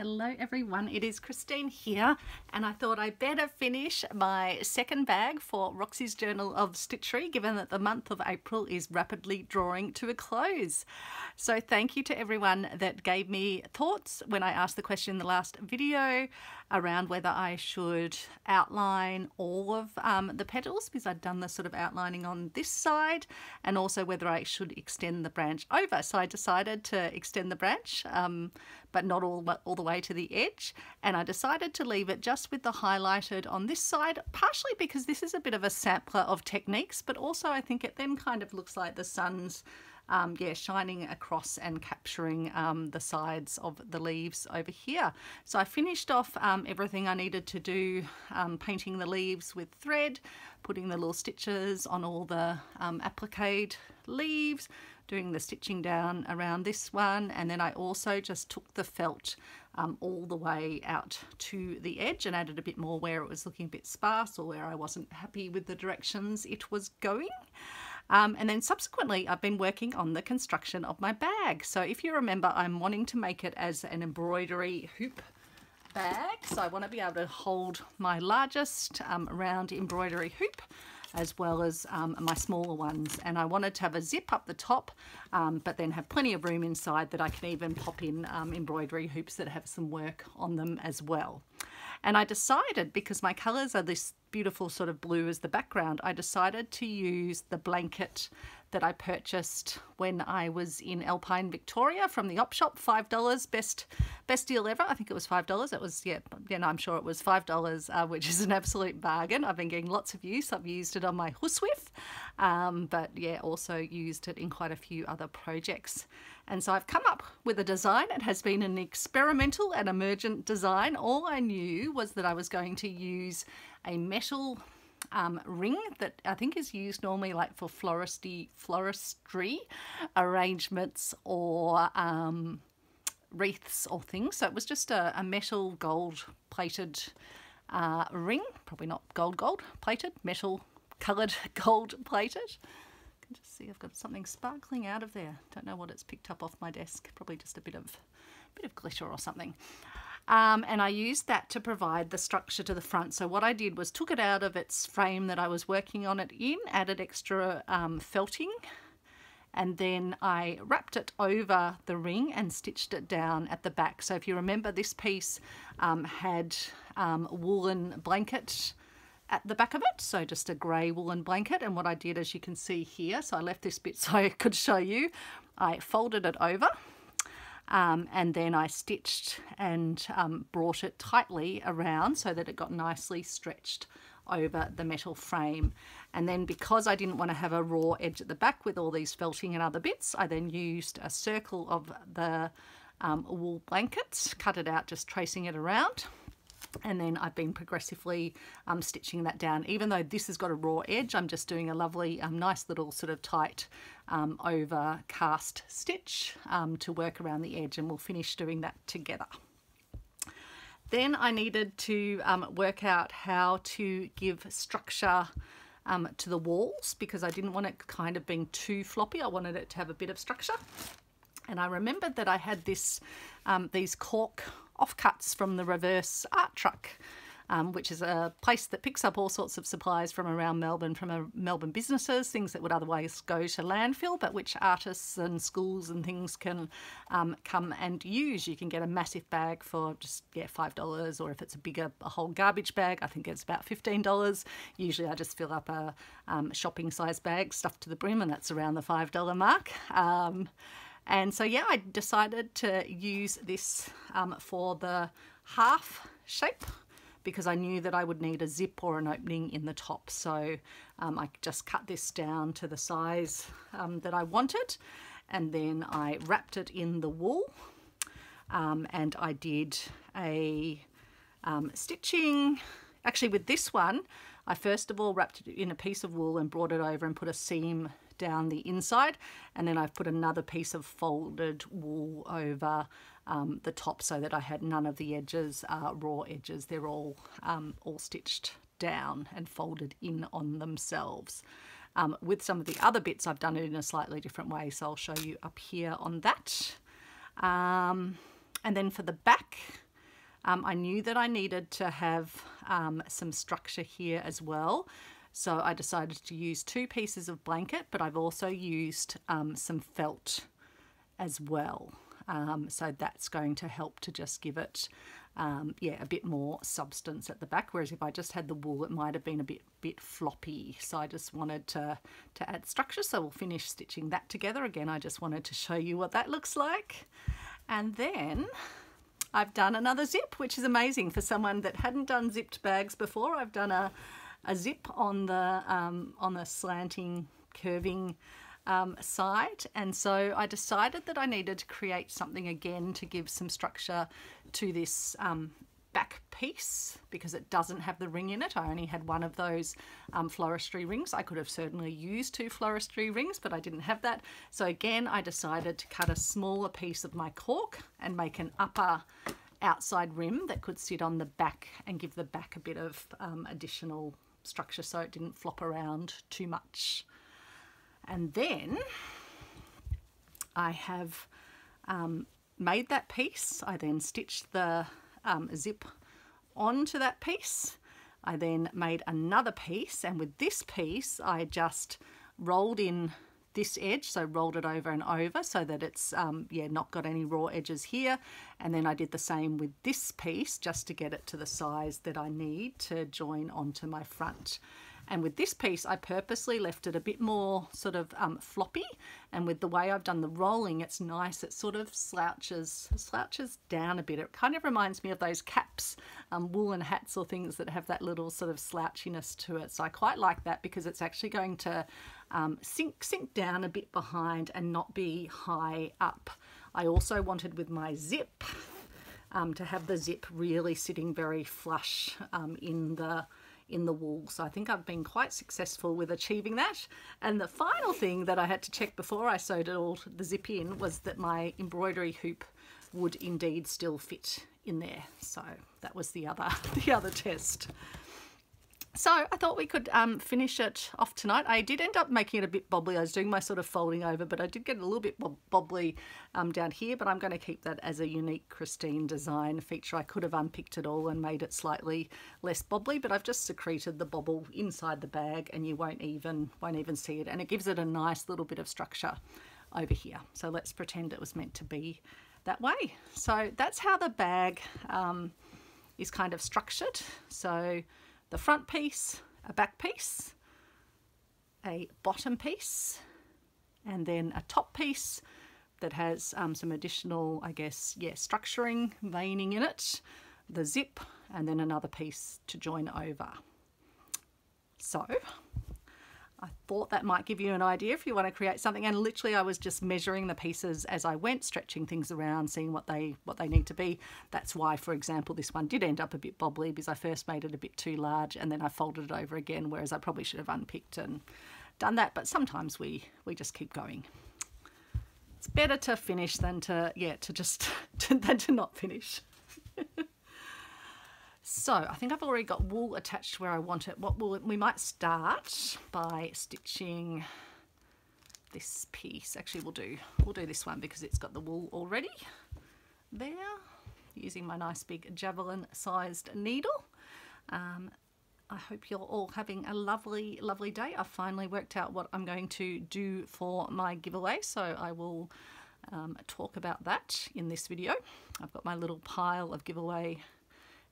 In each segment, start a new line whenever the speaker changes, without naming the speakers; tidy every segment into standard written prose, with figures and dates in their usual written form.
Hello everyone, it is Christine here, and I thought I'd better finish my second bag for Roxy's Journal of Stitchery, given that the month of April is rapidly drawing to a close. So thank you to everyone that gave me thoughts when I asked the question in the last video around whether I should outline all of the petals, because I'd done the sort of outlining on this side, and also whether I should extend the branch over. So I decided to extend the branch, but not all the way to the edge, and I decided to leave it just with the highlighted on this side, partially because this is a bit of a sampler of techniques, but also I think it then kind of looks like the sun's shining across and capturing the sides of the leaves over here. So I finished off everything I needed to do, painting the leaves with thread, putting the little stitches on all the appliqued leaves, doing the stitching down around this one, and then I also just took the felt all the way out to the edge and added a bit more where it was looking a bit sparse or where I wasn't happy with the directions it was going. And then subsequently I've been working on the construction of my bag. So if you remember, I'm wanting to make it as an embroidery hoop bag, so I want to be able to hold my largest round embroidery hoop as well as my smaller ones, and I wanted to have a zip up the top, but then have plenty of room inside that I can even pop in embroidery hoops that have some work on them as well. And I decided, because my colours are this beautiful sort of blue as the background, I decided to use the blanket that I purchased when I was in Alpine Victoria from the op shop. $5, best deal ever. I think it was $5. It was, I'm sure it was $5, which is an absolute bargain. I've been getting lots of use. I've used it on my housewif, but yeah, also used it in quite a few other projects. And so I've come up with a design. It has been an experimental and emergent design. All I knew was that I was going to use a metal ring that I think is used normally like for floristry arrangements or wreaths or things. So it was just a metal gold plated ring, probably not gold plated, metal coloured gold plated. You can just see I've got something sparkling out of there. Don't know what it's picked up off my desk, probably just a bit of glitter or something. And I used that to provide the structure to the front. So what I did was took it out of its frame that I was working on it in, added extra felting, and then I wrapped it over the ring and stitched it down at the back. So if you remember, this piece had woolen blanket at the back of it, so just a grey woolen blanket. And what I did, as you can see here, so I left this bit so I could show you, I folded it over. And then I stitched and brought it tightly around so that it got nicely stretched over the metal frame. And then, because I didn't want to have a raw edge at the back with all these felting and other bits, I then used a circle of the wool blankets, cut it out, just tracing it around. And then I've been progressively stitching that down. Even though this has got a raw edge, I'm just doing a lovely, nice little sort of tight overcast stitch to work around the edge, and we'll finish doing that together. Then I needed to work out how to give structure to the walls, because I didn't want it kind of being too floppy. I wanted it to have a bit of structure. And I remembered that I had this these cork offcuts from the Reverse Art Truck, which is a place that picks up all sorts of supplies from around Melbourne, from Melbourne businesses, things that would otherwise go to landfill, but which artists and schools and things can come and use. You can get a massive bag for just $5, or if it's a whole garbage bag, I think it's about $15. Usually I just fill up a shopping size bag stuffed to the brim, and that's around the $5 mark. And so yeah, I decided to use this for the half shape, because I knew that I would need a zip or an opening in the top. So I just cut this down to the size that I wanted, and then I wrapped it in the wool, and I did a stitching. Actually, with this one, I first of all wrapped it in a piece of wool and brought it over and put a seam down the inside, and then I've put another piece of folded wool over the top, so that I had none of the edges raw edges. They're all stitched down and folded in on themselves. With some of the other bits I've done it in a slightly different way, so I'll show you up here on that. And then for the back, I knew that I needed to have some structure here as well. So I decided to use 2 pieces of blanket, but I've also used some felt as well. So that's going to help to just give it yeah, a bit more substance at the back, whereas if I just had the wool it might have been a bit floppy. So I just wanted to add structure, so we'll finish stitching that together. Again, I just wanted to show you what that looks like. And then I've done another zip, which is amazing for someone that hadn't done zipped bags before. I've done a zip on the slanting, curving side, and so I decided that I needed to create something again to give some structure to this back piece, because it doesn't have the ring in it. I only had one of those floristry rings. I could have certainly used 2 floristry rings, but I didn't have that. So again, I decided to cut a smaller piece of my cork and make an upper outside rim that could sit on the back and give the back a bit of additional structure so it didn't flop around too much. And then I have made that piece. I then stitched the zip onto that piece. I then made another piece, and with this piece I just rolled in this edge, so rolled it over and over so that it's yeah, not got any raw edges here. And then I did the same with this piece just to get it to the size that I need to join onto my front. And with this piece, I purposely left it a bit more sort of floppy. And with the way I've done the rolling, it's nice. It sort of slouches down a bit. It kind of reminds me of those caps, woolen hats or things that have that little sort of slouchiness to it. So I quite like that because it's actually going to sink down a bit behind and not be high up. I also wanted with my zip to have the zip really sitting very flush in the wool. So I think I've been quite successful with achieving that. And the final thing that I had to check before I sewed it all the zip in was that my embroidery hoop would indeed still fit in there. So that was the other test. So I thought we could finish it off tonight. I did end up making it a bit bobbly. I was doing my sort of folding over, but I did get a little bit bobbly down here, but I'm going to keep that as a unique Christine design feature. I could have unpicked it all and made it slightly less bobbly, but I've just secreted the bobble inside the bag and you won't even see it. And it gives it a nice little bit of structure over here. So let's pretend it was meant to be that way. So that's how the bag is kind of structured. So the front piece, a back piece, a bottom piece, and then a top piece that has some additional, I guess, yeah, structuring, veining in it, the zip, and then another piece to join over. So I thought that might give you an idea if you want to create something. And literally I was just measuring the pieces as I went, stretching things around, seeing what they need to be. That's why, for example, this one did end up a bit bobbly because I first made it a bit too large and then I folded it over again, whereas I probably should have unpicked and done that. But sometimes we just keep going. It's better to finish than to not finish. So I think I've already got wool attached where I want it. We might start by stitching this piece. Actually, we'll do this one because it's got the wool already there, using my nice big javelin sized needle. I hope you're all having a lovely day. I've finally worked out what I'm going to do for my giveaway, so I will talk about that in this video. I've got my little pile of giveaway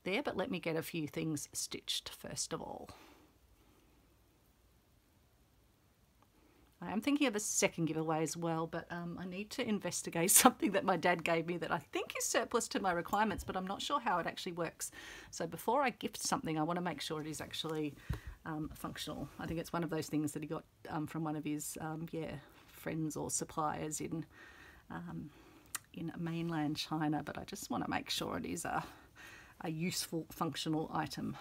there, but let me get a few things stitched first of all. I am thinking of a second giveaway as well, but I need to investigate something that my dad gave me that I think is surplus to my requirements, but I'm not sure how it actually works. So before I gift something, I want to make sure it is actually functional. I think it's one of those things that he got from one of his friends or suppliers in mainland China, but I just want to make sure it is a useful, functional item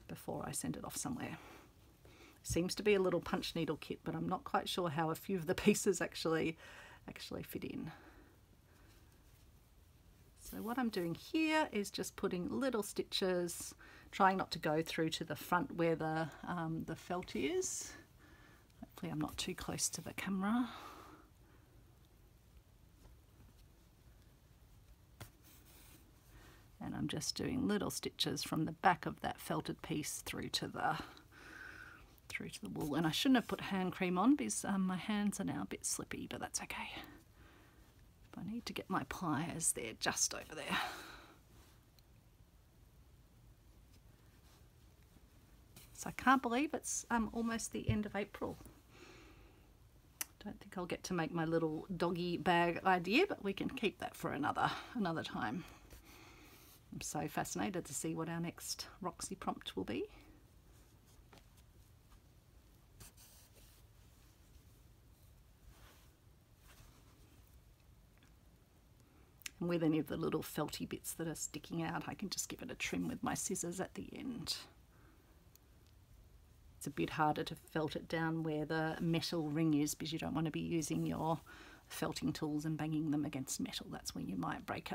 before I send it off somewhere. Seems to be a little punch needle kit, but I'm not quite sure how a few of the pieces actually fit in. So what I'm doing here is just putting little stitches, trying not to go through to the front where the felt is. Hopefully I'm not too close to the camera. And I'm just doing little stitches from the back of that felted piece through to the wool. And I shouldn't have put hand cream on because my hands are now a bit slippy, but that's okay. I need to get my pliers there, just over there. So I can't believe it's almost the end of April. Don't think I'll get to make my little doggy bag idea, but we can keep that for another time. I'm so fascinated to see what our next Roxy prompt will be. And with any of the little felty bits that are sticking out, I can just give it a trim with my scissors at the end. It's a bit harder to felt it down where the metal ring is because you don't want to be using your felting tools and banging them against metal. That's when you might break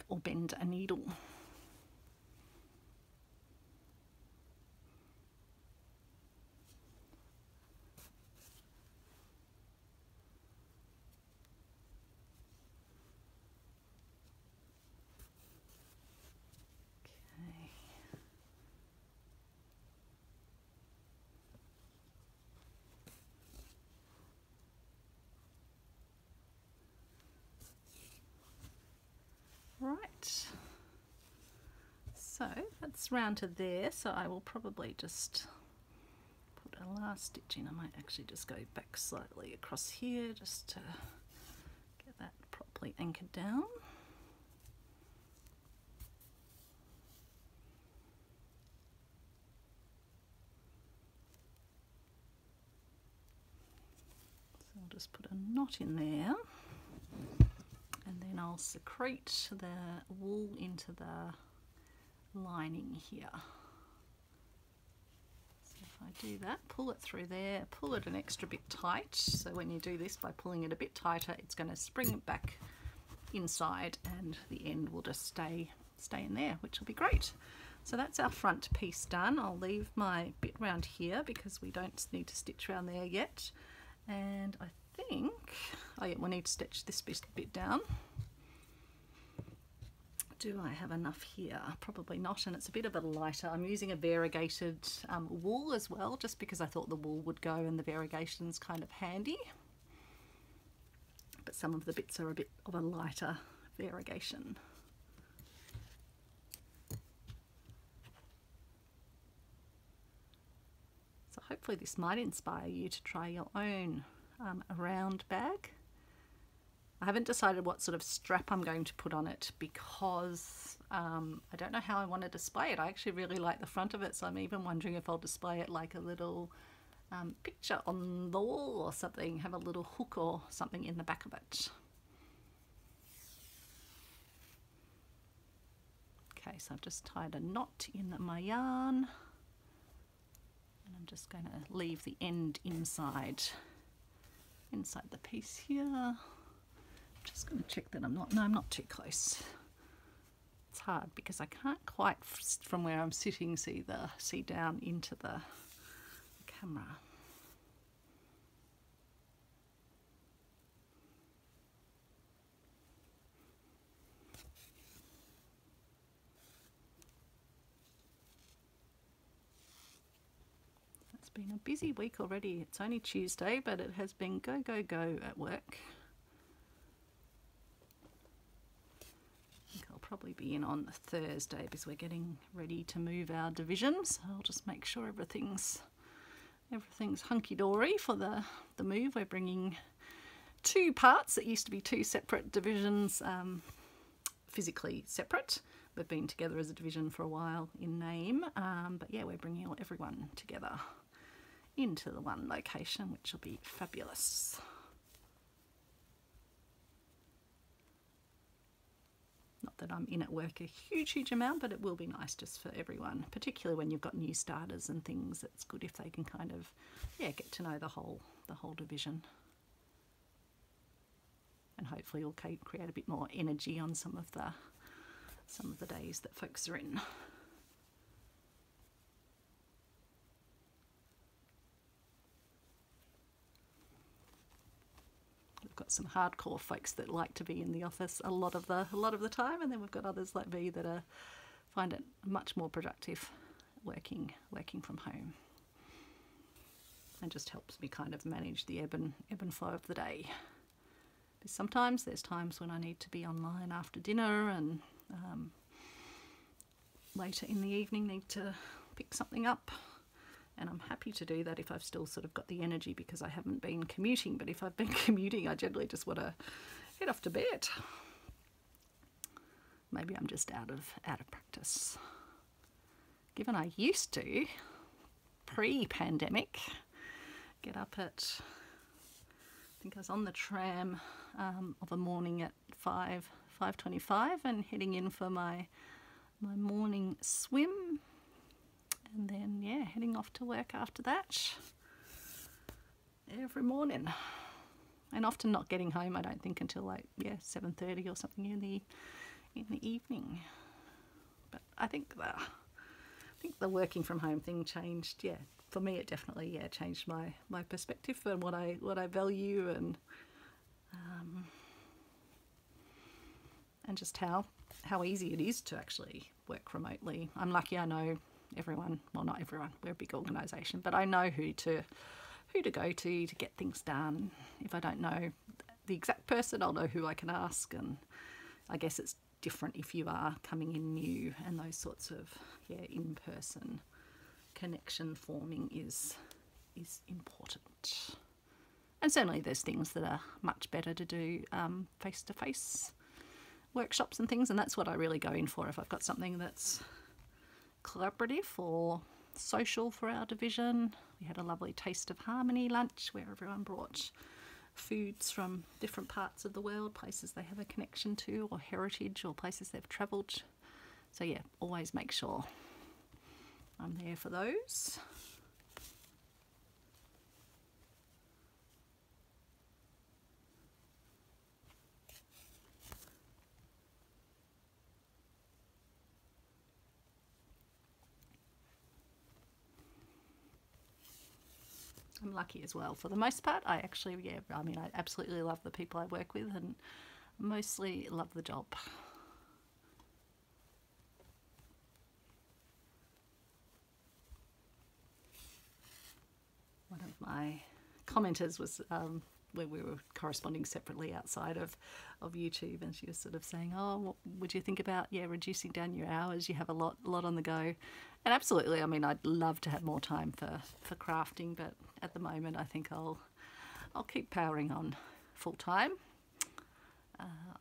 or bend a needle. Right, so that's round to there, so I will probably just put a last stitch in. I might actually just go back slightly across here just to get that properly anchored down. So I'll just put a knot in there. And then I'll secrete the wool into the lining here. So if I do that, pull it through there, pull it an extra bit tight. So when you do this, by pulling it a bit tighter, it's going to spring it back inside and the end will just stay in there, which will be great. So that's our front piece done. I'll leave my bit round here because we don't need to stitch around there yet. And I think, oh yeah, we'll need to stitch this bit down. Do I have enough here? Probably not, and it's a bit of a lighter. I'm using a variegated wool as well, just because I thought the wool would go and the variegation's kind of handy. But some of the bits are a bit of a lighter variegation. So hopefully this might inspire you to try your own round bag. I haven't decided what sort of strap I'm going to put on it because I don't know how I want to display it. I actually really like the front of it, so I'm even wondering if I'll display it like a little picture on the wall or something, have a little hook or something in the back of it. Okay, so I've just tied a knot in my yarn and I'm just going to leave the end inside the piece here. Just going to check that I'm not too close. It's hard because I can't quite, from where I'm sitting, see down into the camera. It's been a busy week already. It's only Tuesday, but it has been go, go, go at work. I'll probably be in on Thursday because we're getting ready to move our division, so I'll just make sure everything's hunky-dory for the move. We're bringing two parts that used to be two separate divisions, physically separate. We've been together as a division for a while in name, but yeah, we're bringing everyone together into the one location, which will be fabulous. Not that I'm in at work a huge amount, but it will be nice just for everyone, particularly when you've got new starters and things. It's good if they can kind of, yeah, get to know the whole division. And hopefully it'll create a bit more energy on some of the days that folks are in. got some hardcore folks that like to be in the office a lot of the time, and then we've got others like me that find it much more productive working from home. And just helps me kind of manage the ebb and flow of the day. Because sometimes there's times when I need to be online after dinner, and later in the evening need to pick something up, and I'm happy to do that if I've still sort of got the energy because I haven't been commuting. But if I've been commuting, I generally just want to head off to bed. Maybe I'm just out of practice. Given I used to, pre-pandemic, get up at, I think I was on the tram of a morning at 5:25 and heading in for my morning swim, and then yeah, heading off to work after that every morning, and often not getting home, I don't think, until like 7:30 or something in the evening. But I think the working from home thing changed, for me it definitely changed my perspective and what I value, and just how easy it is to actually work remotely. I'm lucky I know everyone, well, not everyone, we're a big organisation, but I know who to go to get things done. If I don't know the exact person, I'll know who I can ask, and I guess it's different if you are coming in new, and those sorts of in-person connection forming is important. And certainly there's things that are much better to do face-to-face workshops and things, and that's what I really go in for. If I've got something that's collaborative or social for our division. We had a lovely Taste of Harmony lunch where everyone brought foods from different parts of the world, places they have a connection to, or heritage, or places they've travelled. So yeah, always make sure I'm there for those. I'm lucky as well. For the most part, I actually, I absolutely love the people I work with, and mostly love the job. One of my commenters was, when we were corresponding separately outside of YouTube, and she was sort of saying, oh, what would you think about reducing down your hours? You have a lot on the go. And absolutely, I'd love to have more time for crafting, but at the moment I think I'll keep powering on full time,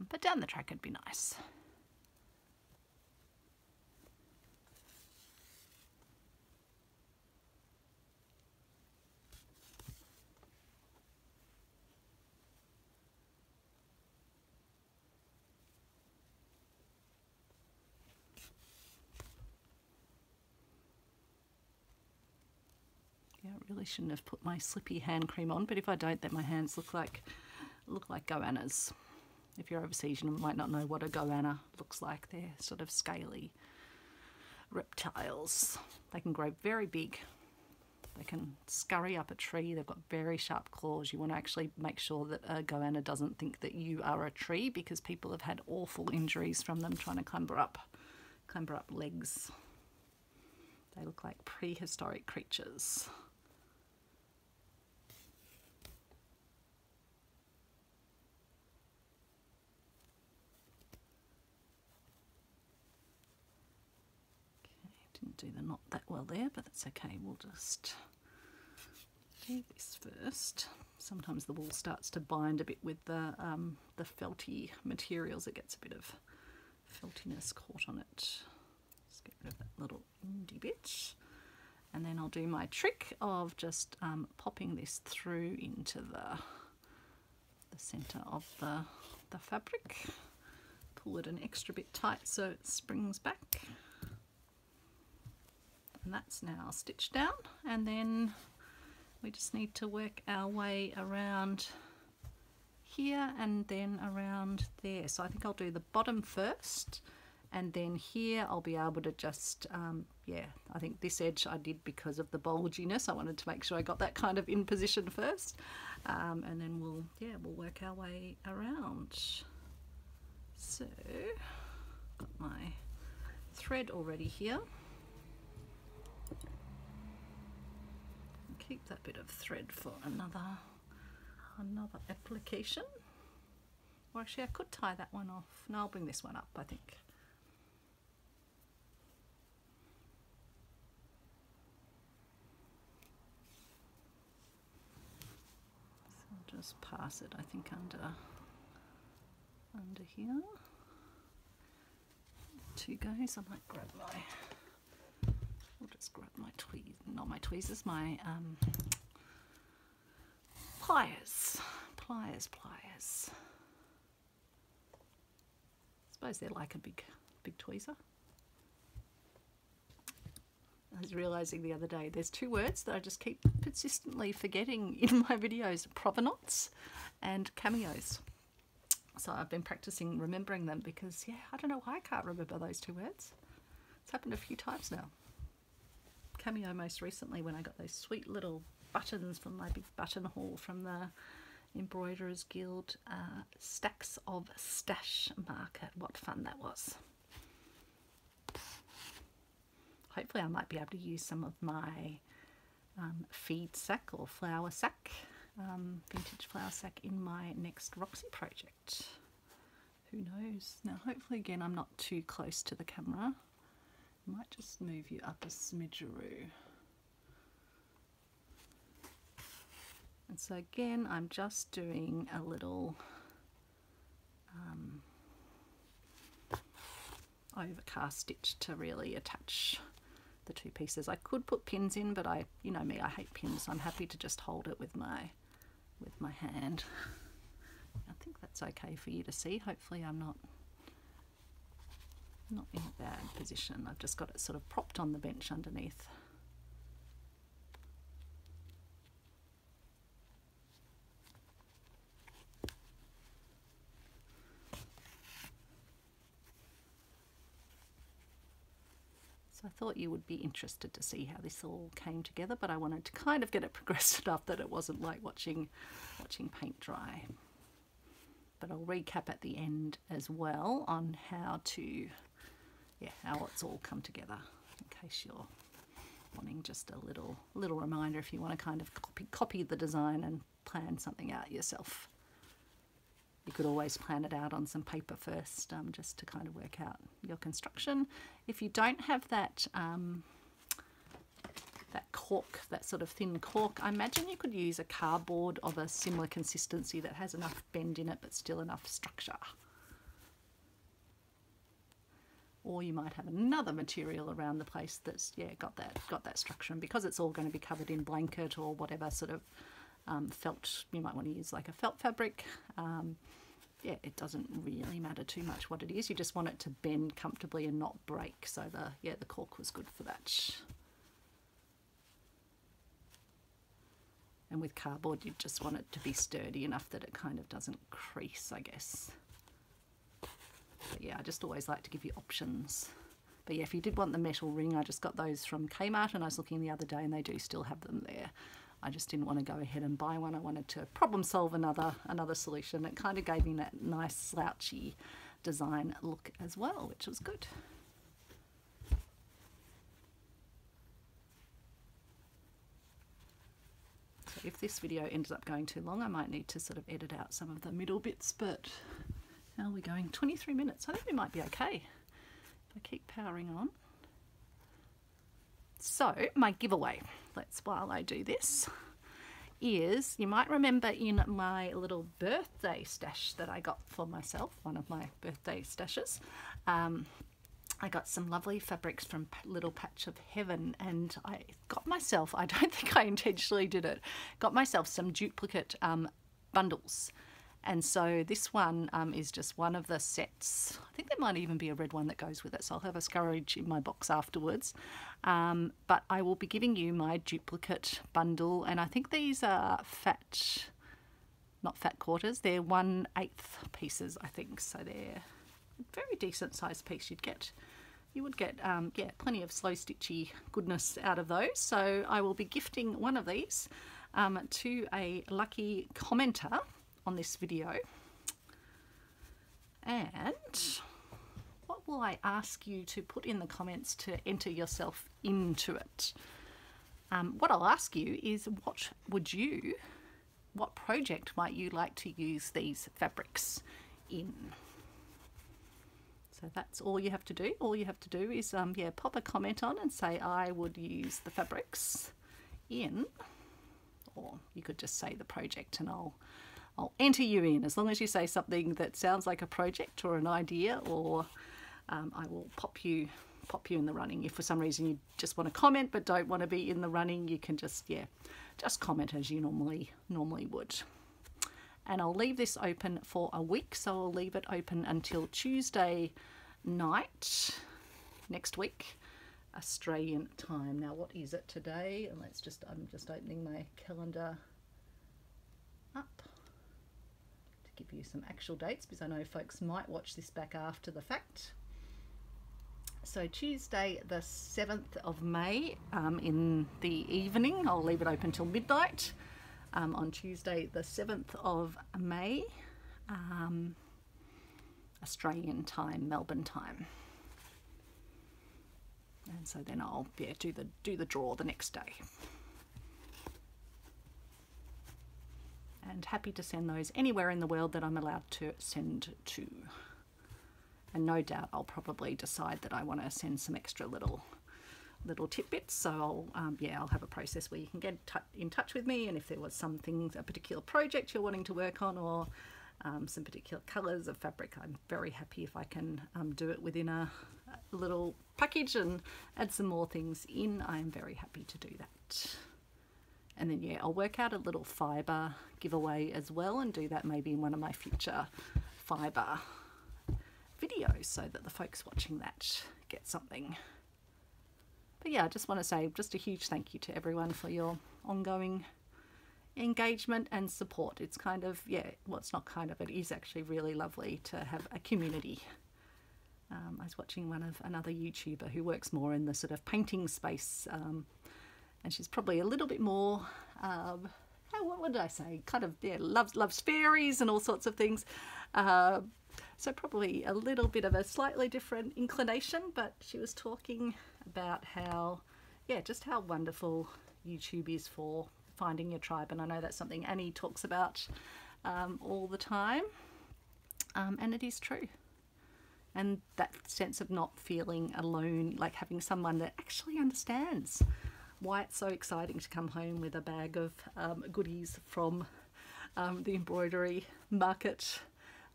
but down the track it'd be nice. I really shouldn't have put my slippy hand cream on, but if I don't, then my hands look like goannas. If you're overseas, you might not know what a goanna looks like. They're sort of scaly reptiles. They can grow very big. They can scurry up a tree. They've got very sharp claws. You want to actually make sure that a goanna doesn't think that you are a tree, because people have had awful injuries from them trying to clamber up legs. They look like prehistoric creatures. Didn't do the knot that well there, but that's okay. We'll just do this first. Sometimes the wool starts to bind a bit with the felty materials. It gets a bit of feltiness caught on it. Just get rid of that little indie bit. And then I'll do my trick of just popping this through into the centre of the fabric. Pull it an extra bit tight so it springs back. And that's now stitched down, and then we just need to work our way around here and then around there. So I think I'll do the bottom first, And then here I'll be able to just, yeah, I think this edge I did because of the bulginess. I wanted to make sure I got that kind of in position first. And then we'll work our way around. So, got my thread already here. Keep that bit of thread for another application. Or actually I could tie that one off. No, I'll bring this one up, I think. So I'll just pass it, I think, under here. 2 goes. I might grab I'll just grab my tweezers, not my tweezers, my pliers. I suppose they're like a big tweezer. I was realising the other day there's 2 words that I just keep persistently forgetting in my videos: provenance and cameos. So I've been practicing remembering them because, yeah, I don't know why I can't remember those 2 words. It's happened a few times now. Cameo most recently when I got those sweet little buttons from my big button haul from the Embroiderers Guild, stacks of stash marker. What fun that was. Hopefully I might be able to use some of my feed sack or flower sack, vintage flower sack, in my next Roxy project. Who knows? Now hopefully again I'm not too close to the camera. I might just move you up a smidgeroo. And so again, I'm just doing a little overcast stitch to really attach the 2 pieces. I could put pins in, but you know me, I hate pins. So I'm happy to just hold it with my hand. I think that's okay for you to see. Hopefully I'm not in a bad position. I've just got it sort of propped on the bench underneath. So I thought you would be interested to see how this all came together, but I wanted to kind of get it progressed enough that it wasn't like watching paint dry. But I'll recap at the end as well on how it's all come together, in case you're wanting just a little reminder if you want to kind of copy the design and plan something out yourself. You could always plan it out on some paper first, just to kind of work out your construction. If you don't have that that cork, that sort of thin cork, I imagine you could use a cardboard of a similar consistency that has enough bend in it but still enough structure. Or you might have another material around the place that's got that structure, and because it's all going to be covered in blanket or whatever sort of felt, you might want to use like a felt fabric. Yeah, it doesn't really matter too much what it is. You just want it to bend comfortably and not break. So the cork was good for that. And with cardboard, you just want it to be sturdy enough that it kind of doesn't crease, I guess. But yeah, I just always like to give you options. But yeah, if you did want the metal ring, I just got those from Kmart, and I was looking the other day and they do still have them there. I just didn't want to go ahead and buy one. I wanted to problem solve another solution. It kind of gave me that nice slouchy design look as well, which was good. So if this video ends up going too long, I might need to sort of edit out some of the middle bits, but how are we going? 23 minutes. I think we might be okay if I keep powering on. So my giveaway, while I do this, is, you might remember in my little birthday stash that I got for myself, one of my birthday stashes, I got some lovely fabrics from Little Patch of Heaven, and I got myself, I don't think I intentionally did it, got myself some duplicate bundles. And so this one is just one of the sets. I think there might even be a red one that goes with it, so I'll have a scurriage in my box afterwards. But I will be giving you my duplicate bundle, and I think these are not fat quarters, they're 1/8 pieces, I think. So they're very decent sized piece. You would get yeah, plenty of slow stitchy goodness out of those. So I will be gifting one of these to a lucky commenter on this video. And what will I ask you to put in the comments to enter yourself into it? What I'll ask you is, what project might you like to use these fabrics in? So that's all you have to do. All you have to do is yeah, pop a comment on and say I would use the fabrics in, or you could just say the project and I'll enter you in, as long as you say something that sounds like a project or an idea, or I will pop you in the running. If for some reason you just want to comment but don't want to be in the running, you can just, yeah, just comment as you normally would. And I'll leave this open for a week, so I'll leave it open until Tuesday night next week, Australian time. Now what is it today? And I'm just opening my calendar up to give you some actual dates, because I know folks might watch this back after the fact. So Tuesday the 7th of May in the evening, I'll leave it open till midnight. On Tuesday the 7th of May, Australian time, Melbourne time. And so then I'll, yeah, do the draw the next day. And happy to send those anywhere in the world that I'm allowed to send to. And no doubt I'll probably decide that I want to send some extra little tidbits, so I'll have a process where you can get in touch with me, and if there was a particular project you're wanting to work on, or some particular colours of fabric, I'm very happy if I can do it within a little package and add some more things in. I'm very happy to do that. And then yeah, I'll work out a little fibre giveaway as well, and do that maybe in one of my future fibre videos, so that the folks watching that get something. But yeah, I just want to say just a huge thank you to everyone for your ongoing engagement and support. It's kind of, yeah, well, it's not kind of, it is actually really lovely to have a community. I was watching another YouTuber who works more in the sort of painting space, and she's probably a little bit more, what would I say, kind of, yeah, loves fairies and all sorts of things. So probably a little bit of a slightly different inclination, but she was talking about how, yeah, just how wonderful YouTube is for finding your tribe. And I know that's something Annie talks about all the time, and it is true. And that sense of not feeling alone, like having someone that actually understands why it's so exciting to come home with a bag of goodies from the embroidery market,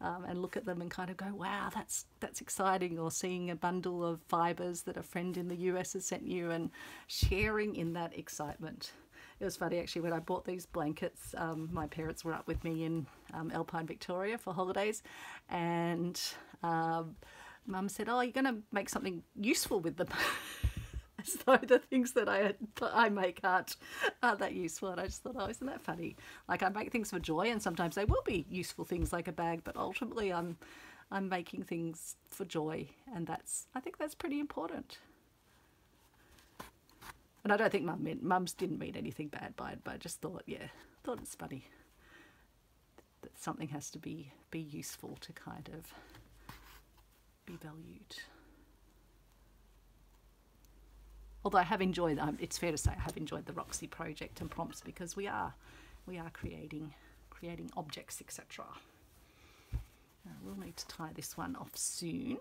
and look at them and kind of go, wow, that's exciting, or seeing a bundle of fibres that a friend in the US has sent you and sharing in that excitement. It was funny actually, when I bought these blankets, my parents were up with me in Alpine Victoria for holidays, and Mum said, oh, you're going to make something useful with them. As though the things that I make aren't that useful. And I just thought, oh, isn't that funny? Like, I make things for joy, and sometimes they will be useful things like a bag, but ultimately I'm making things for joy, and I think that's pretty important. And I don't think Mums didn't mean anything bad by it, but I just thought, yeah, it's funny that something has to be useful to kind of be valued. Although I have enjoyed, it's fair to say, I have enjoyed the Roxy project and prompts, because we are creating objects, etc. We'll need to tie this one off soon.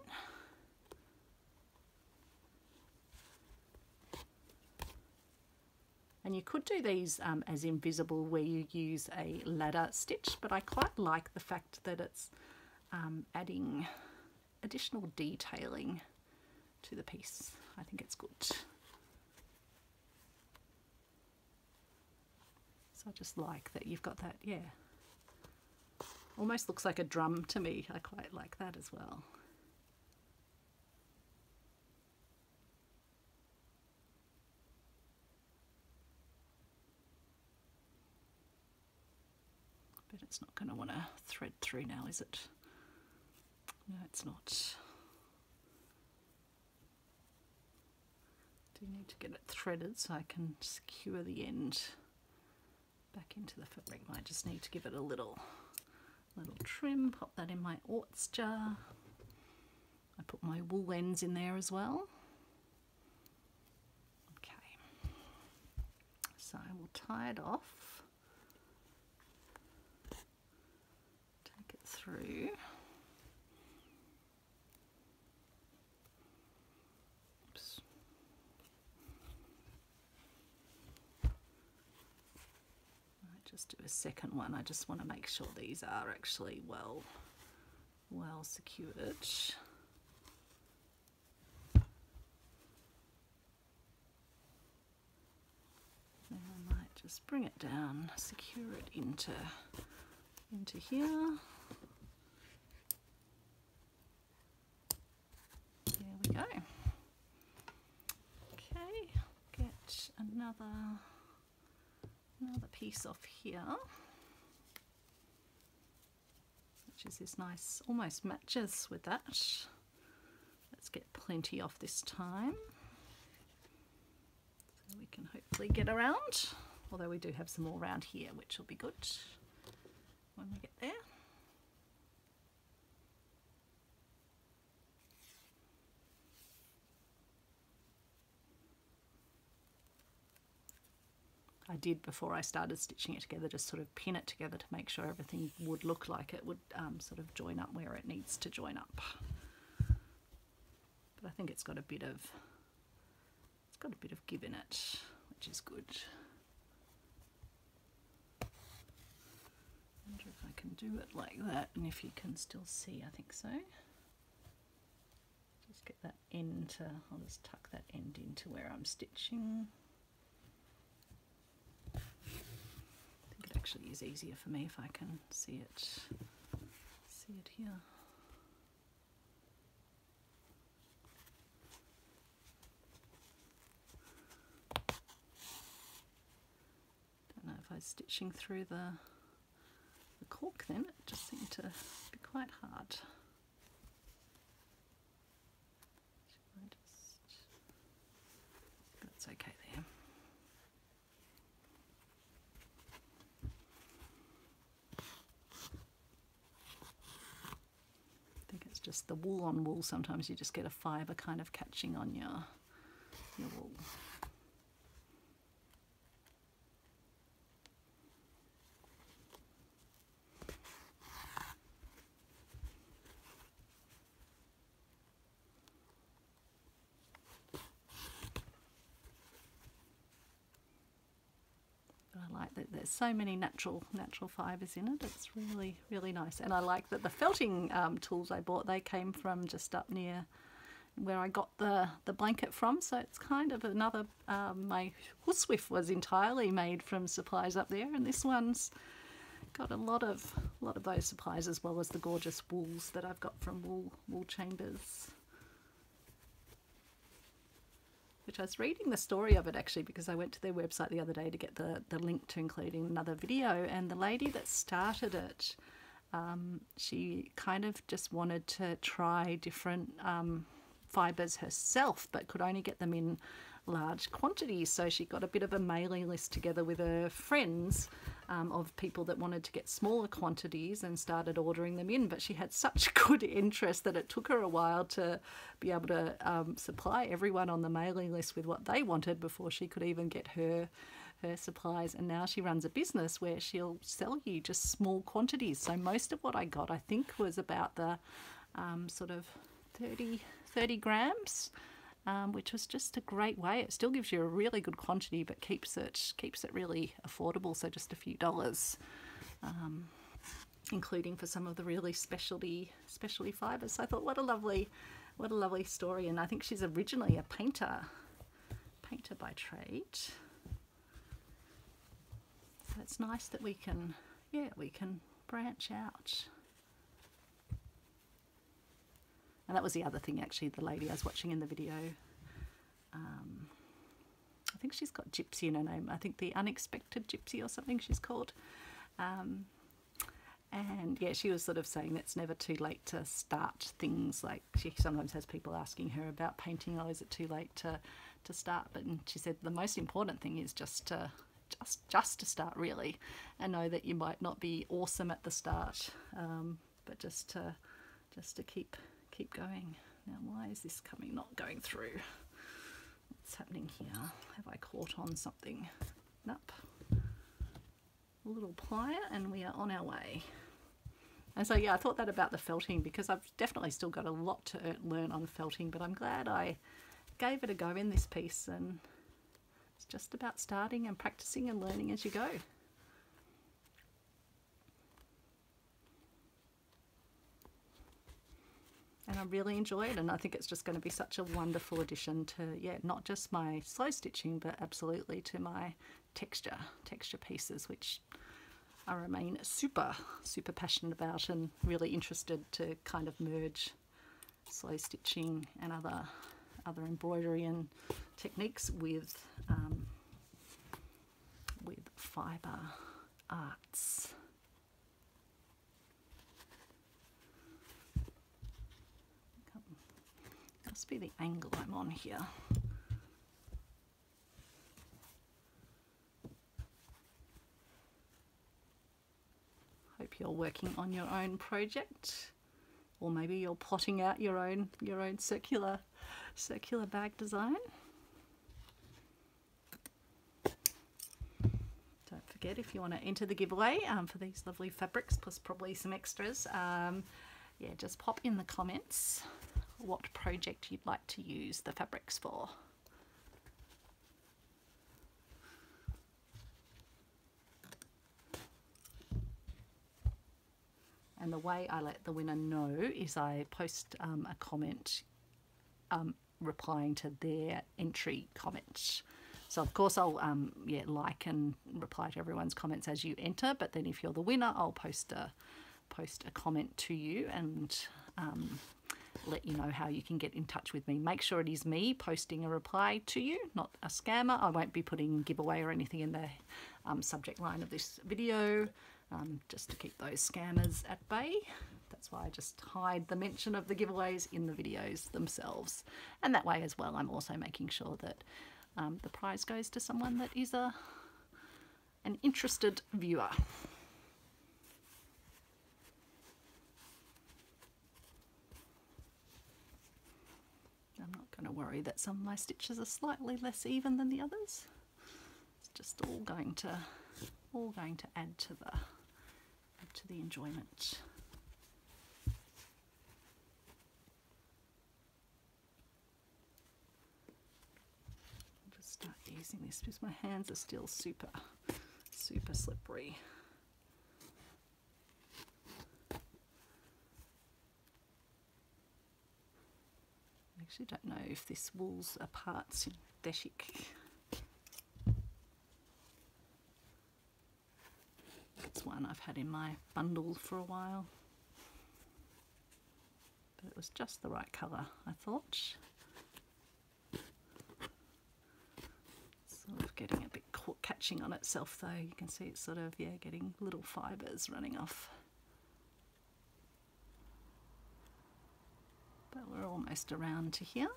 And you could do these as invisible, where you use a ladder stitch, but I quite like the fact that it's adding additional detailing to the piece. I think it's good. So I just like that you've got that, yeah. Almost looks like a drum to me. I quite like that as well. But it's not going to want to thread through now, is it? No, it's not. Do need to get it threaded so I can secure the end back into the fabric. I just need to give it a little trim. Pop that in my orts jar. I put my wool ends in there as well. Okay, so I will tie it off, take it through. Oops. Just do a second one. I just want to make sure these are actually well secured. Then I might just bring it down, secure it into here. There we go. Okay, get another piece off here, which is this nice, almost matches with that. Let's get plenty off this time, so we can hopefully get around, although we do have some more around here, which will be good when we get there. I did, before I started stitching it together, just sort of pin it together to make sure everything would look like it would sort of join up where it needs to join up. But I think it's got a bit of give in it, which is good. I wonder if I can do it like that, and if you can still see. I think so. Just get that end to, I'll just tuck that end into where I'm stitching. It actually is easier for me if I can see it here. Don't know if I was stitching through the cork then, it just seemed to be quite hard. That's okay there. Just the wool on wool, sometimes you just get a fibre kind of catching on your wool. I like that there's so many natural fibres in it. It's really, really nice. And I like that the felting tools I bought, they came from just up near where I got the blanket from. So it's kind of another, my hoosewif was entirely made from supplies up there, and this one's got a lot of those supplies, as well as the gorgeous wools that I've got from Wool Chambers. Which I was reading the story of it actually, because I went to their website the other day to get the link to including another video, and the lady that started it, she kind of just wanted to try different fibres herself, but could only get them in large quantities. So she got a bit of a mailing list together with her friends of people that wanted to get smaller quantities, and started ordering them in. But she had such good interest that it took her a while to be able to supply everyone on the mailing list with what they wanted before she could even get her supplies. And now she runs a business where she'll sell you just small quantities. So most of what I got, I think, was about the sort of 30 grams. Which was just a great way. It still gives you a really good quantity, but keeps it really affordable. So just a few dollars, including for some of the really specialty fibres. So I thought, what a lovely story. And I think she's originally a painter by trade. So it's nice that we can branch out. And that was the other thing, actually, the lady I was watching in the video. I think she's got Gypsy in her name. I think the Unexpected Gypsy or something she's called. And yeah, she was sort of saying it's never too late to start things. Like she sometimes has people asking her about painting, oh, is it too late to start? But she said the most important thing is just to start, really, and know that you might not be awesome at the start, but just to keep going. Now, why is this not going through? What's happening here? Have I caught on something? Nope. A little plier and we are on our way. And so yeah, I thought that about the felting, because I've definitely still got a lot to learn on felting, but I'm glad I gave it a go in this piece, and it's just about starting and practicing and learning as you go. And I really enjoy it, and I think it's just going to be such a wonderful addition to, yeah, not just my slow stitching, but absolutely to my texture pieces, which I remain super passionate about, and really interested to kind of merge slow stitching and other embroidery and techniques with fibre arts. Must be the angle I'm on here. Hope you're working on your own project, or maybe you're plotting out your own circular bag design. Don't forget, if you want to enter the giveaway for these lovely fabrics, plus probably some extras, yeah, just pop in the comments what project you'd like to use the fabrics for. And the way I let the winner know is I post a comment replying to their entry comment. So of course I'll yeah, like and reply to everyone's comments as you enter, but then if you're the winner, I'll post a comment to you and let you know how you can get in touch with me. Make sure it is me posting a reply to you, not a scammer. I won't be putting giveaway or anything in the subject line of this video, just to keep those scammers at bay. That's why I just hide the mention of the giveaways in the videos themselves. And that way as well, I'm also making sure that the prize goes to someone that is an interested viewer. I'm not going to worry that some of my stitches are slightly less even than the others. It's just all going to add to the enjoyment. I'll just start using this because my hands are still super slippery. I actually don't know if this wool's a part synthetic. It's one I've had in my bundle for a while, but it was just the right colour, I thought. Sort of getting a bit catching on itself though. You can see it's sort of, yeah, getting little fibres running off. But we're almost around to here.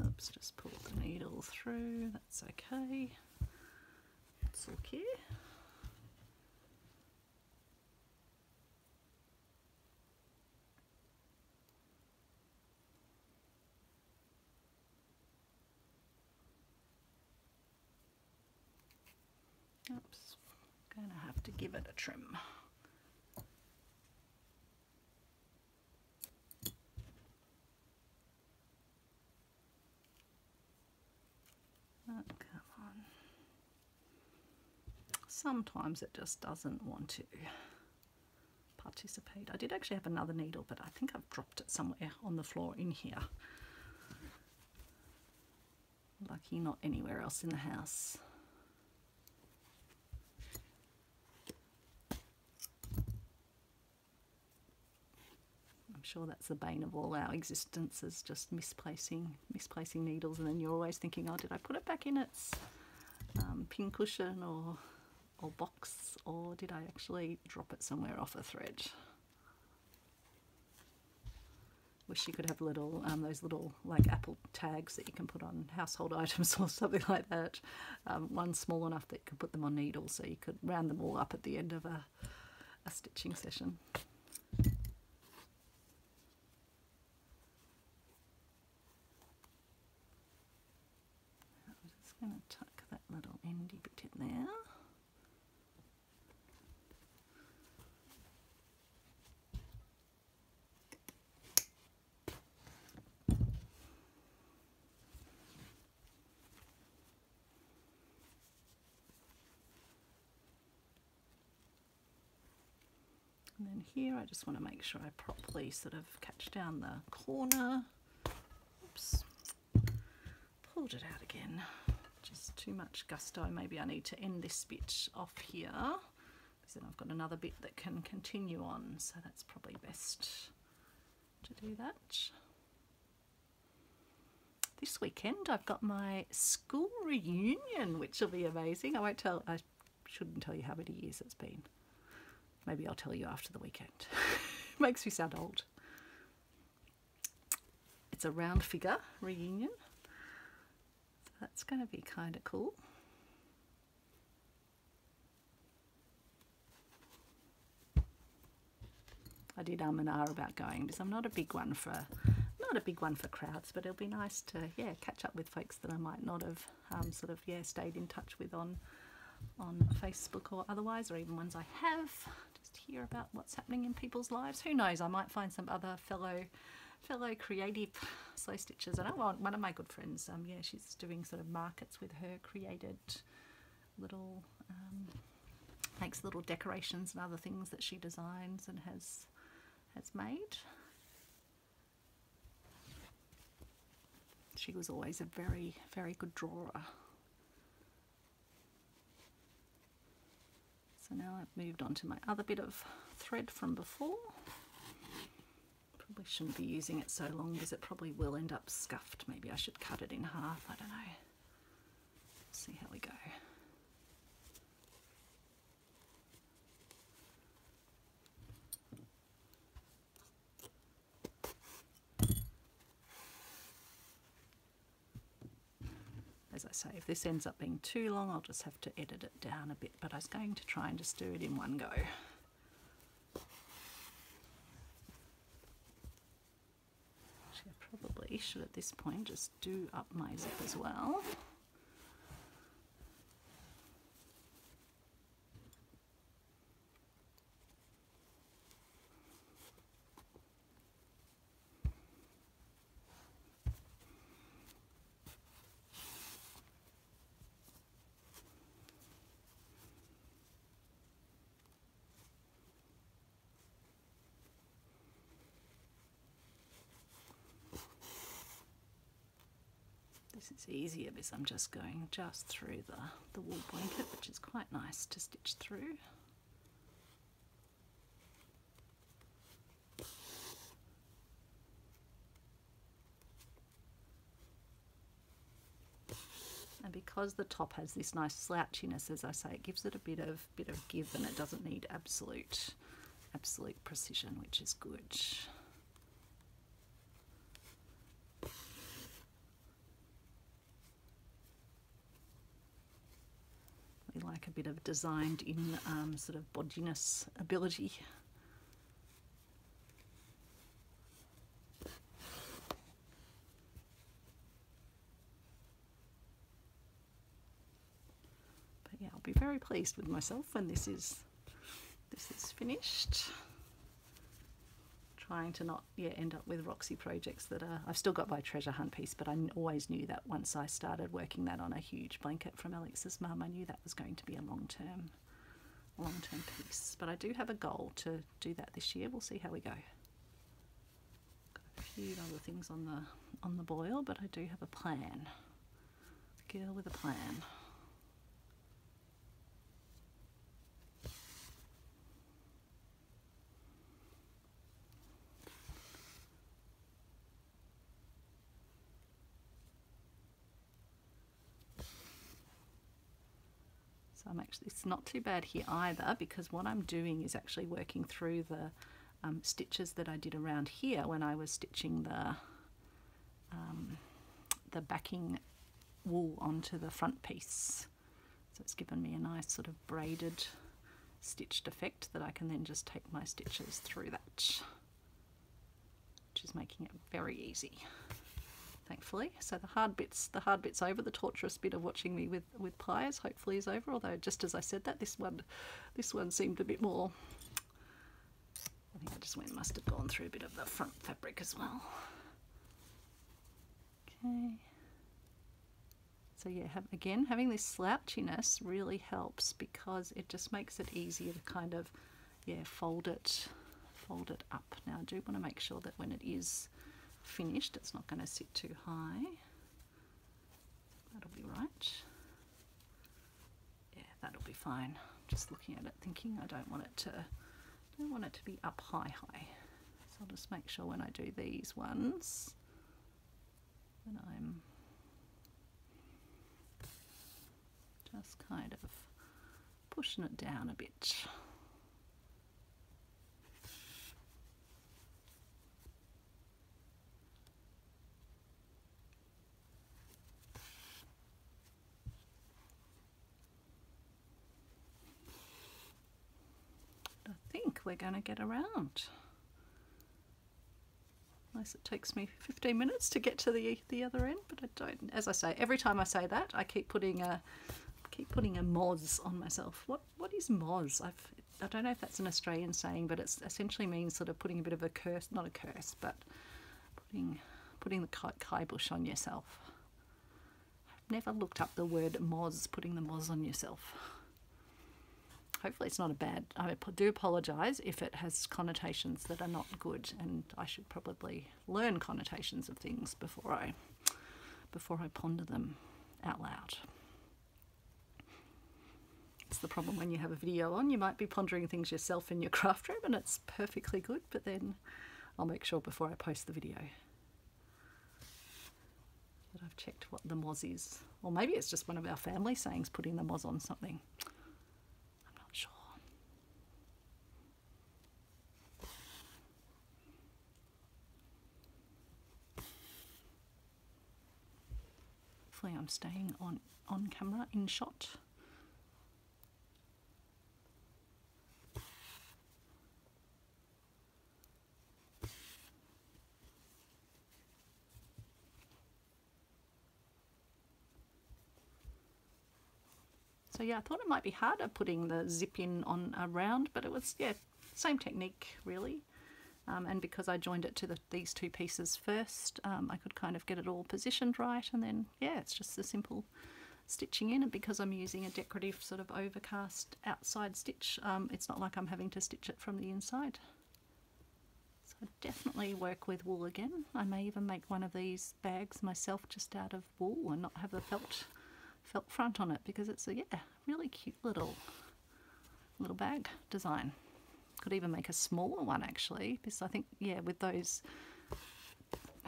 Oops, just pull the needle through, that's okay. It's okay. Oops, going to have to give it a trim. Oh, come on. Sometimes it just doesn't want to participate. I did actually have another needle, but I think I've dropped it somewhere on the floor in here. Lucky not anywhere else in the house. sure that's the bane of all our existences, just misplacing needles, and then you're always thinking, oh, did I put it back in its pincushion or box, or did I actually drop it somewhere off a thread? Wish you could have little those little like Apple tags that you can put on household items or something like that. One small enough that you could put them on needles, so you could round them all up at the end of a stitching session. I'm just going to tuck that little endy bit in there. And then here I just want to make sure I properly sort of catch down the corner. Oops, pulled it out again. Just too much gusto. Maybe I need to end this bit off here, because then I've got another bit that can continue on, so that's probably best to do that. This weekend I've got my school reunion, which will be amazing. I shouldn't tell you how many years it's been. Maybe I'll tell you after the weekend. Makes me sound old. It's a round figure reunion. So that's going to be kind of cool. I did and ah about going, because I'm not a big one for crowds, but it'll be nice to catch up with folks that I might not have stayed in touch with on Facebook or otherwise, or even ones I have. Just hear about what's happening in people's lives. Who knows, I might find some other fellow creative slow stitchers. I know one of my good friends, she's doing sort of markets with her created little makes little decorations and other things that she designs and has made. She was always a very, very good drawer. So now I've moved on to my other bit of thread from before. Probably shouldn't be using it so long, because it probably will end up scuffed. Maybe I should cut it in half, I don't know. See how we go. As I say, if this ends up being too long, I'll just have to edit it down a bit, but I was going to try and just do it in one go. Actually, I probably should at this point just do up my zip as well. This is easier because I'm just going through the wool blanket, which is quite nice to stitch through. And because the top has this nice slouchiness, as I say, it gives it a bit of give, and it doesn't need absolute precision, which is good. We like a bit of designed in sort of bodginess ability. Yeah, I'll be very pleased with myself when this is finished. Trying to not end up with Roxy projects that are, I've still got my treasure hunt piece, but I always knew that once I started working that on a huge blanket from Alex's mum, I knew that was going to be a long-term piece. But I do have a goal to do that this year. We'll see how we go. Got a few other things on the boil, but I do have a plan. Girl with a plan. So I'm actually, it's not too bad here either, because what I'm doing is actually working through the stitches that I did around here when I was stitching the backing wool onto the front piece. So it's given me a nice sort of braided stitched effect that I can then just take my stitches through that, which is making it very easy, thankfully. So the hard bits over, the torturous bit of watching me with pliers hopefully is over, although just as I said that, this one seemed a bit more, I think I must have gone through a bit of the front fabric as well. Okay. So yeah, again, having this slouchiness really helps because it just makes it easier to kind of, yeah, fold it up. Now I do want to make sure that when it is finished, it's not going to sit too high. That'll be right. Yeah, that'll be fine. Just looking at it, thinking I don't want it to be up high. So I'll just make sure when I do these ones that I'm just kind of pushing it down a bit. I think we're going to get around. Unless it takes me 15 minutes to get to the other end, but I don't. As I say, every time I say that, I keep putting a moz on myself. What is moz? I don't know if that's an Australian saying, but it essentially means sort of putting a bit of a curse, not a curse, but putting the kibosh on yourself. I've never looked up the word moz, putting the moz on yourself. Hopefully it's not a bad, I do apologise if it has connotations that are not good, and I should probably learn connotations of things before I ponder them out loud. It's the problem when you have a video on, you might be pondering things yourself in your craft room and it's perfectly good, but then I'll make sure before I post the video that I've checked what the moz is. Or maybe it's just one of our family sayings, putting the moz on something. I'm not sure. Hopefully I'm staying on camera, in shot. So yeah, I thought it might be harder putting the zip in on around, but it was, yeah, same technique really. And because I joined it to these two pieces first, I could kind of get it all positioned right, and then yeah, it's just a simple stitching in. And because I'm using a decorative sort of overcast outside stitch, it's not like I'm having to stitch it from the inside. So I definitely work with wool again. I may even make one of these bags myself just out of wool and not have the felt front on it, because it's a, yeah, really cute little bag design. Could even make a smaller one actually, because I think, yeah, with those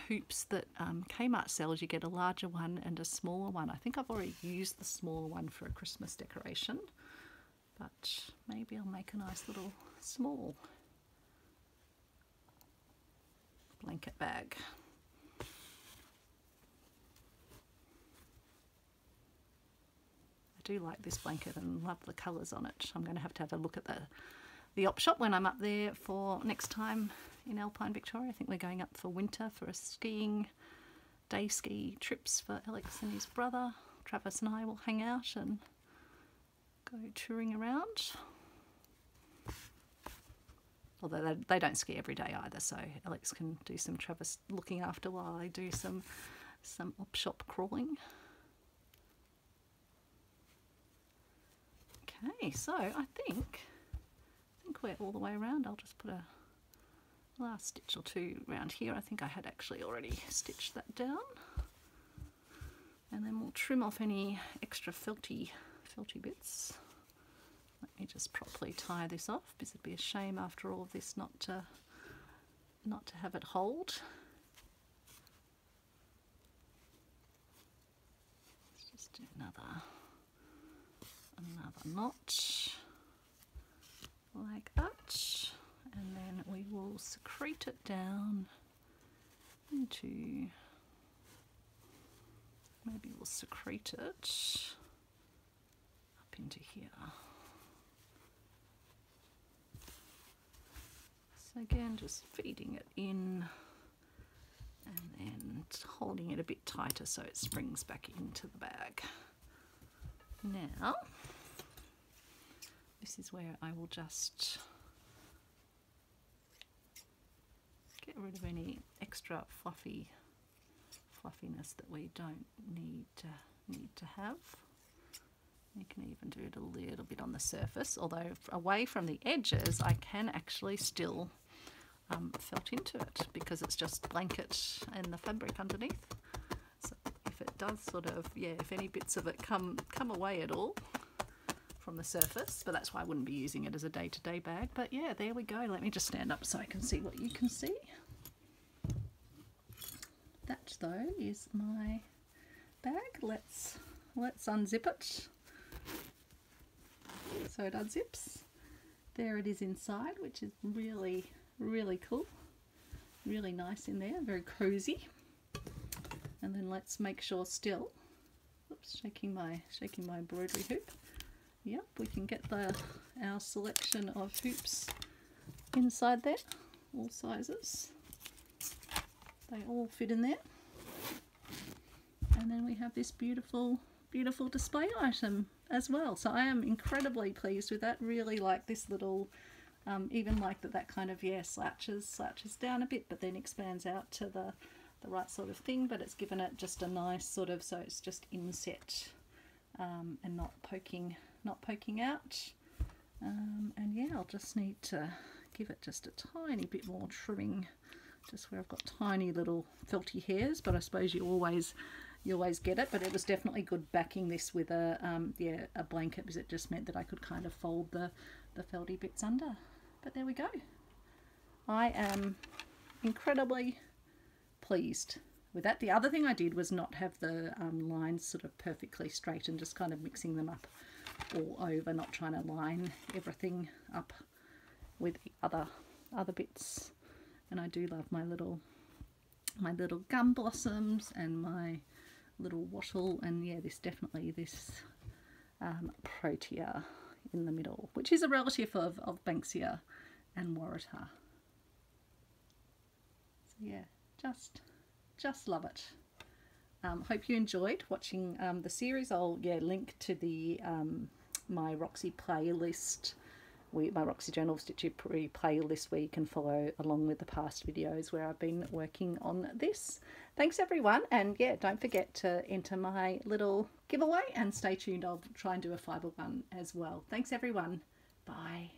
hoops that Kmart sells, you get a larger one and a smaller one. I think I've already used the smaller one for a Christmas decoration, but maybe I'll make a nice little small blanket bag. I do like this blanket and love the colours on it. I'm going to have a look at the op shop when I'm up there for next time in Alpine Victoria. I think we're going up for winter for a day ski trips for Alex and his brother. Travis and I will hang out and go touring around. Although they don't ski every day either, so Alex can do some Travis looking after while I do some op shop crawling. Okay, so I think we're all the way around. I'll just put a last stitch or two around here. I think I had actually already stitched that down. And then we'll trim off any extra felty bits. Let me just properly tie this off, because it'd be a shame after all of this not to have it hold. Let's just do another knot like that, and then we will secrete it down into, maybe we'll secrete it up into here. So again, just feeding it in and then holding it a bit tighter so it springs back into the bag. Now, this is where I will just get rid of any extra fluffiness that we don't need to have. You can even do it a little bit on the surface, although away from the edges I can actually still felt into it because it's just blanket and the fabric underneath. So if it does sort of, yeah, if any bits of it come away at all from the surface, but that's why I wouldn't be using it as a day-to-day bag. But yeah, there we go. Let me just stand up so I can see what you can see. That though is my bag. Let's unzip it. So it unzips. There it is inside, which is really, really cool. Really nice in there, very cozy. And then let's make sure still, oops, shaking my embroidery hoop. Yep, we can get our selection of hoops inside there, all sizes. They all fit in there. And then we have this beautiful, beautiful display item as well. So I am incredibly pleased with that. Really like this little, even like that kind of, yeah, slouches down a bit, but then expands out to the right sort of thing. But it's given it just a nice sort of, so it's just inset and not poking out. And yeah, I'll just need to give it just a tiny bit more trimming, just where I've got tiny little felty hairs, but I suppose you always get it. But it was definitely good backing this with a blanket, because it just meant that I could kind of fold the felty bits under. But there we go. I am incredibly pleased with that. The other thing I did was not have the lines sort of perfectly straight and just kind of mixing them up all over, not trying to line everything up with the other bits. And I do love my little gum blossoms and my little wattle, and yeah, this protea in the middle, which is a relative of Banksia and Waratah. So yeah, just love it. Hope you enjoyed watching the series. I'll link to the my Roxy playlist, my Roxy Journal of Stitchery playlist, where you can follow along with the past videos where I've been working on this. Thanks everyone, and yeah, don't forget to enter my little giveaway and stay tuned. I'll try and do a fiber one as well. Thanks everyone. Bye.